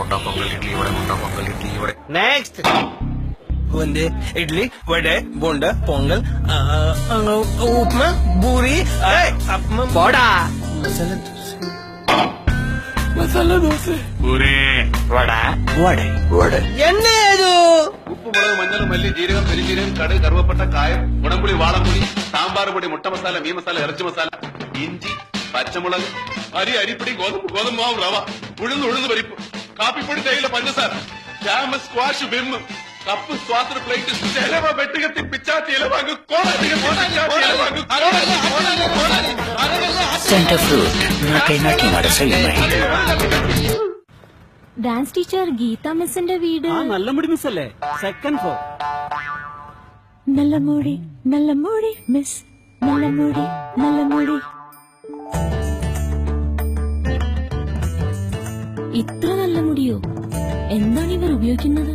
മുട്ട പൊങ്കൽ ഇഡ്ലി വട മുട്ട പൊങ്കൽ ഇഡ്ലി വട. നെക്സ്റ്റ് ബൂന്തി ഇഡ്ലി വട ബോണ്ട പൊങ്കൽ ഉപ്മ പൂരി അപ്പം പോടാ. മസാല ദോശ പൂരി വട വട വട. എന്നേതു ഉപ്പ് മുളക് മഞ്ഞൾ മല്ലി ജീരകം പെരുംജീരകം കടുക് കറുവപ്പട്ട കായം ഉടമ്പുളി വാളംപുളി സാമ്പാർ പൊടി മുട്ട മസാല മീൻ മസാല ഇറച്ചി മസാല ഇഞ്ചി പച്ചമുളക് അരി അരിപ്പൊടി ഗോതമ്പ് മാവ് റവ ഉഴുന്ന് പരിപ്പ് കാപ്പിപ്പൊടി തേയില പഞ്ചസാര ജാമ് സ്ക്വാഷ് വിമ്മ് കപ്പ് സ്വാത്ര പ്ലേറ്റ് ചെലവ വെട്ടുകത്തി പിച്ചാത്തി ഇലവാങ്ങ് സെന്റർ ഫ്രൂട്ട് നാട്ടി നാട്ടി നടസയുമായി. ഡാൻസ് ടീച്ചർ ഗീത മിസ്സിന്റെ വീട് നല്ല മുടി മിസ് അല്ലേ? Second floor. നല്ല മുടി മിസ്, നല്ല മുടി. ഇത്ര നല്ല മുടിയോ? എന്താണ് ഇവർ ഉപയോഗിക്കുന്നത്?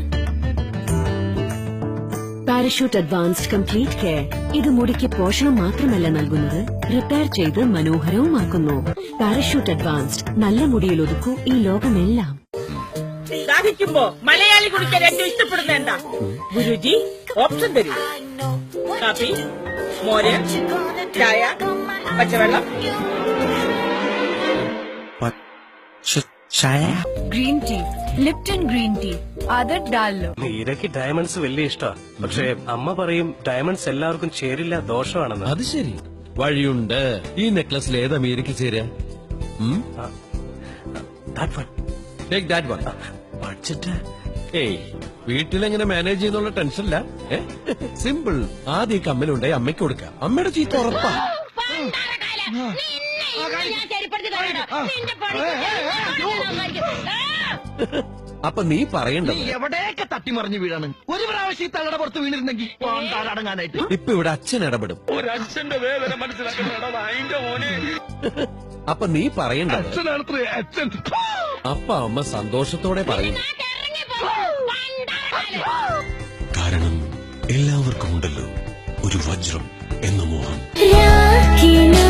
Parachute advanced complete care. ഇത് മുടിക്ക് പോഷണം മാത്രമല്ല നൽകുന്നത്, റിപ്പയർ ചെയ്ത് മനോഹരവുമാക്കുന്നു. Parachute advanced. നല്ല മുടിയിൽ ഒതുക്കൂ ഈ ലോകമെല്ലാം. സാധിക്കുമ്പോ മലയാളി കുടിക്കാൻ ഏറ്റവും ഇഷ്ടപ്പെടുന്ന എന്താ? ഗുരുജി ഓപ്ഷൻ തരൂ. കാപ്പി, മോര്, ചായ, പച്ചവെള്ളം. Green tea, Lipton green tea, അത് ഡാലോ. മീരയ്ക്ക് ഡയമണ്ട്സ് വലിയ ഇഷ്ടമാണ്. പക്ഷെ അമ്മ പറയും ഡയമണ്ട്സ് എല്ലാവർക്കും ചേരില്ല, ദോഷമാണെന്ന്. അത് ശരി, വഴിയുണ്ട്. ഈ നെക്ലസിൽ ഏതാ മീരയ്ക്ക് ചേരാ? ബഡ്ജറ്റ് ഏയ്, വീട്ടിലെങ്ങനെ മാനേജ് ചെയ്യുന്നുള്ള ടെൻഷനില്ല. സിമ്പിൾ. ആദ്യം ഈ കമ്മലുണ്ടായി അമ്മയ്ക്ക് കൊടുക്കാം. അമ്മയുടെ ചീത്ത ഉറപ്പാ. അപ്പൊ നീ പറയണ്ടത് എവിടെയൊക്കെ തട്ടിമറിഞ്ഞു വീഴാണ്. ഒരു പ്രാവശ്യം തങ്ങളുടെ പുറത്ത് വീണിരുന്നെങ്കിൽ അടങ്ങാനായിട്ട്. ഇപ്പൊ ഇവിടെ അച്ഛൻ ഇടപെടും. ഒരച്ഛന്റെ വേദന മനസ്സിലാക്കണം. അപ്പൊ നീ പറയണ്ടത് അച്ഛൻ അപ്പ അമ്മ സന്തോഷത്തോടെ പറയും. കാരണം എല്ലാവർക്കും ഉണ്ടല്ലോ ഒരു വജ്രം എന്ന മോഹം. രാഖിലോ